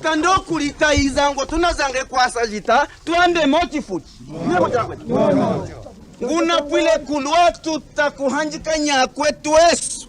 Utando kulita izango tunazange kwasa jita tuande motifuti. Nguna pwile kulwa tutakuhanjika nya kwetu esu.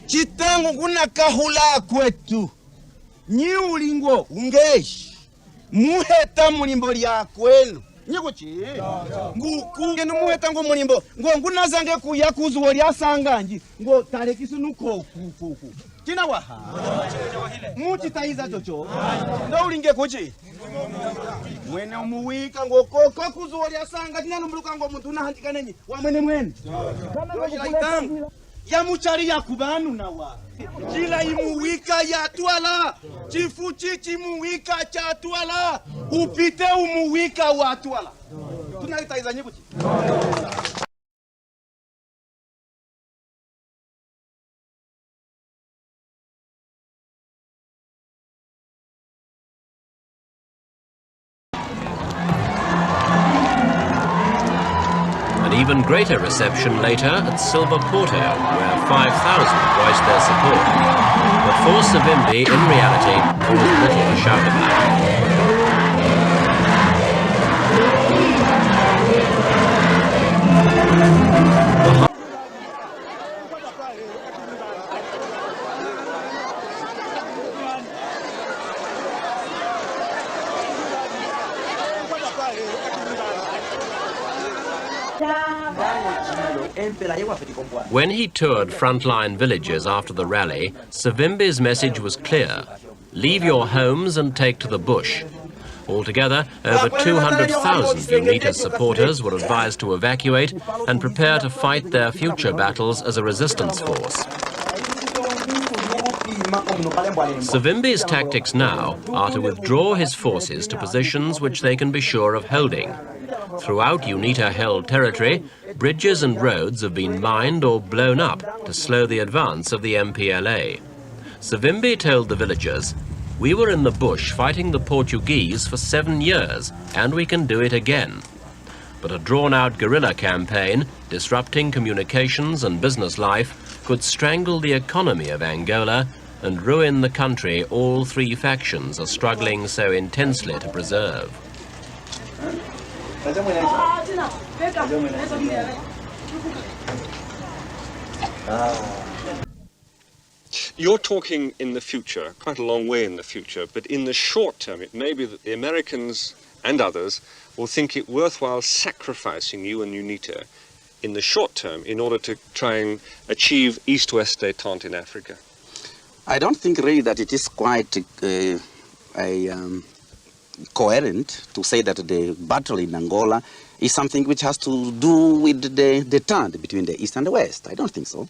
Chitangu nguna kahula kwetu. Nyi ulingo ungeshi. Muheta mulimbo lya kwenu. Nyekuchi. Nguku ngenu muheta ngo mulimbo. Nguna zange kuya kuzuwa lya sanganji. Ngo tarekisu nuko kuku. Kina waha. Muchi taiza chocho. Ndo ulinge kuchi. Mwene umuwika ngo koko kuzuwa lya sanga. Tina numuluka ngo muntu unahantika nenyi. Wa mwene. Ya muchari ya kubanu na wa. Kila imuwika ya tuala. Chifuchi chimuwika cha tuala. Upite umuwika wa tuala. Tunaitaiza nyekuchi. An even greater reception later at Silver Porto, where 5,000 voiced their support. But for Savimbi, in reality, there was little to shout about. When he toured frontline villages after the rally, Savimbi's message was clear. Leave your homes and take to the bush. Altogether, over 200,000 UNITA supporters were advised to evacuate and prepare to fight their future battles as a resistance force. Savimbi's tactics now are to withdraw his forces to positions which they can be sure of holding. Throughout UNITA-held territory, bridges and roads have been mined or blown up to slow the advance of the MPLA. Savimbi told the villagers, "We were in the bush fighting the Portuguese for 7 years, and we can do it again." But a drawn-out guerrilla campaign, disrupting communications and business life, could strangle the economy of Angola and ruin the country all three factions are struggling so intensely to preserve. You're talking in the future, quite a long way in the future, but in the short term, it may be that the Americans and others will think it worthwhile sacrificing you and UNITA in the short term in order to try and achieve East-West détente in Africa. I don't think really that it is quite coherent to say that the battle in Angola is something which has to do with the détente between the East and the West. I don't think so.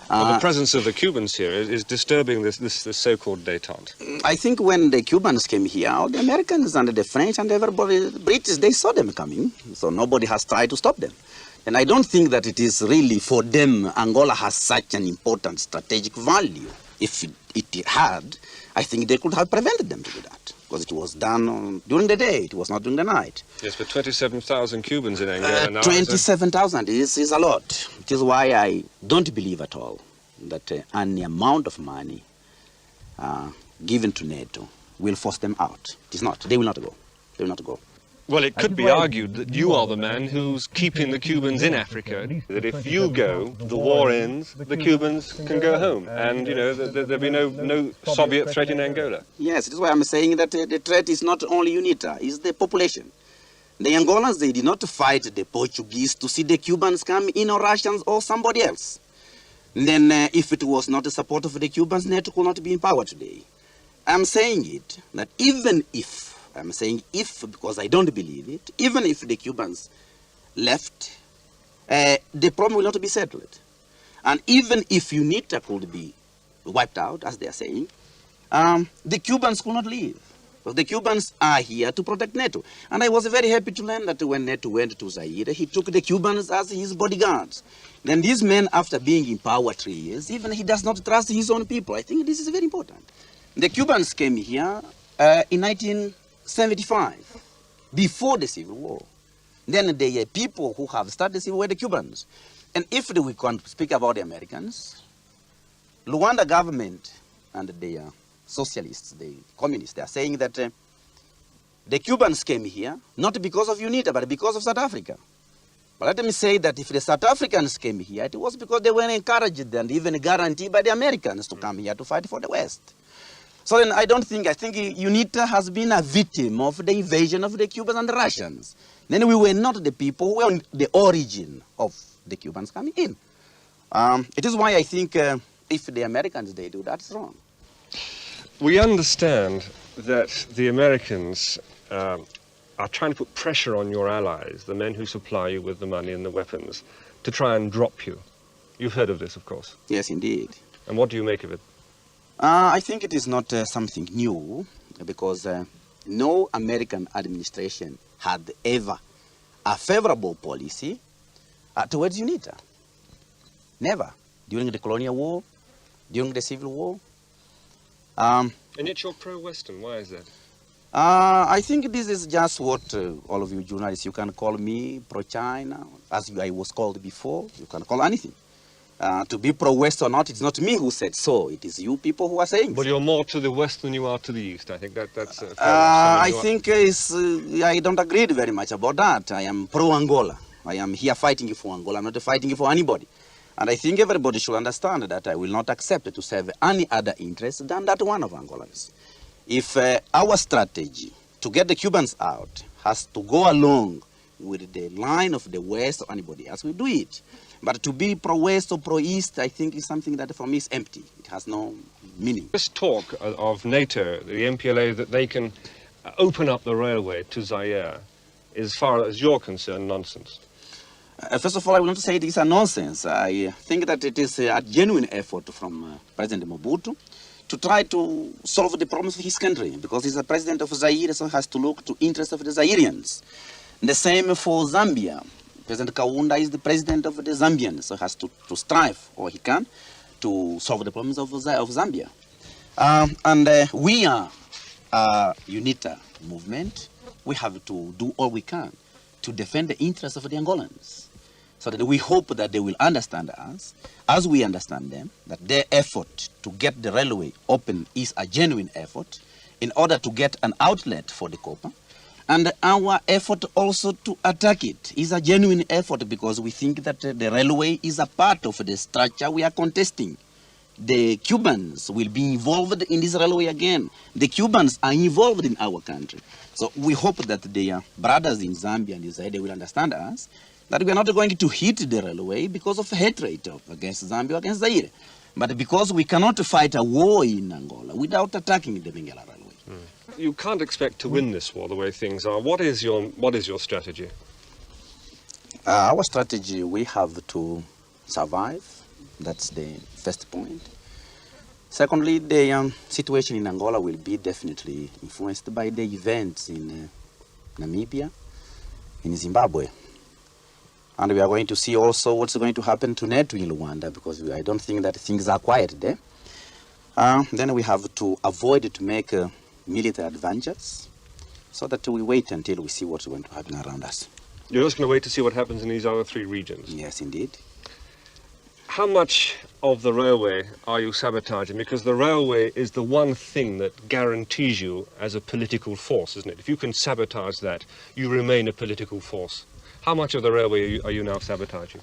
Well, the presence of the Cubans here is disturbing this so-called détente. I think when the Cubans came here, the Americans and the French and everybody, British, they saw them coming, so nobody has tried to stop them. And I don't think that it is really for them, Angola has such an important strategic value. If it had, I think they could have prevented them to do that, because it was done during the day, it was not during the night. Yes, but 27,000 Cubans in Angola now. 27,000 is a lot. It is why I don't believe at all that any amount of money given to NATO will force them out. It is not. They will not go. They will not go. Well, it could be argued that you are the man who's keeping the Cubans in Africa, that if you go, the war ends, the Cubans can go home, and, you know, there'll be no Soviet threat in Angola. Yes, it is why I'm saying that the threat is not only UNITA, it's the population. The Angolans, they did not fight the Portuguese to see the Cubans come in, or Russians or somebody else. Then if it was not the support of the Cubans, NATO could not be in power today. I'm saying it, that even if, I'm saying if because I don't believe it, even if the Cubans left, the problem will not be settled. And even if UNITA could be wiped out, as they are saying, the Cubans could not leave. So the Cubans are here to protect NATO. And I was very happy to learn that when NATO went to Zaire, he took the Cubans as his bodyguards. Then these men, after being in power 3 years, even he does not trust his own people. I think this is very important. The Cubans came here in 1975, before the Civil War. Then the people who have started the Civil War were the Cubans. And if we can speak about the Americans, Luanda government and the socialists, the communists, they are saying that the Cubans came here not because of UNITA, but because of South Africa. But let me say that if the South Africans came here, it was because they were encouraged and even guaranteed by the Americans to come here to fight for the West. So then I think UNITA has been a victim of the invasion of the Cubans and the Russians. Then we were not the people who were the origin of the Cubans coming in. It is why I think if the Americans, they do, that's wrong. We understand that the Americans are trying to put pressure on your allies, the men who supply you with the money and the weapons, to try and drop you. You've heard of this, of course. Yes, indeed. And what do you make of it? I think it is not something new, because no American administration had ever a favorable policy towards UNITA. Never. During the colonial war, during the Civil War. And yet you're pro-Western. Why is that? I think this is just what all of you journalists, you can call me pro-China, as I was called before. You can call anything. To be pro-West or not, it's not me who said so. It is you people who are saying But so. you're more to the West than you are to the East. I think that's... I think I don't agree very much about that. I am pro-Angola. I am here fighting for Angola. I'm not fighting for anybody. And I think everybody should understand that I will not accept to serve any other interest than that one of Angolans. If our strategy to get the Cubans out has to go along with the line of the West or anybody else, we do it. But to be pro-West or pro-East, I think is something that for me is empty. It has no meaning. This talk of NATO, the MPLA, that they can open up the railway to Zaire, as far as you're concerned, nonsense. First of all, I want to say it is a nonsense. I think that it is a genuine effort from President Mobutu to try to solve the problems of his country, because he's the president of Zaire, so he has to look to interests of the Zairians. The same for Zambia. President Kaunda is the president of the Zambians, so he has to strive, or he can, to solve the problems of Zambia. We are a UNITA movement. We have to do all we can to defend the interests of the Angolans. So that we hope that they will understand us, as we understand them, that their effort to get the railway open is a genuine effort in order to get an outlet for the copper. And our effort also to attack it is a genuine effort, because we think that the railway is a part of the structure we are contesting. The Cubans will be involved in this railway again. The Cubans are involved in our country. So we hope that their brothers in Zambia and Zaire, they will understand us, that we are not going to hit the railway because of hatred against Zambia, against Zaire, but because we cannot fight a war in Angola without attacking the Benguela railway. You can't expect to win this war the way things are. What is your strategy? Our strategy, we have to survive. That's the first point. Secondly, the situation in Angola will be definitely influenced by the events in Namibia, in Zimbabwe. And we are going to see also what's going to happen to NATO in Rwanda, because I don't think that things are quiet there. Then we have to avoid to make military advances, so that we wait until we see what's going to happen around us. You're just going to wait to see what happens in these other three regions? Yes, indeed. How much of the railway are you sabotaging? Because the railway is the one thing that guarantees you as a political force, isn't it? If you can sabotage that, you remain a political force. How much of the railway are you now sabotaging?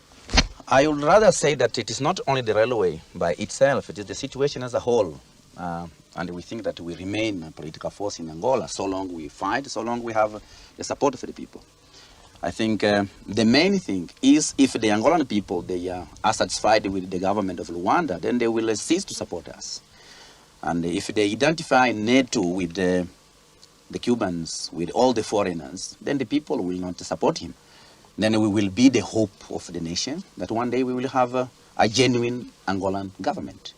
I would rather say that it is not only the railway by itself, it is the situation as a whole. And we think that we remain a political force in Angola, so long we fight, so long we have the support of the people. I think the main thing is, if the Angolan people, they are satisfied with the government of Rwanda, then they will cease to support us. And if they identify NATO with the Cubans, with all the foreigners, then the people will not support him. Then we will be the hope of the nation, that one day we will have a genuine Angolan government.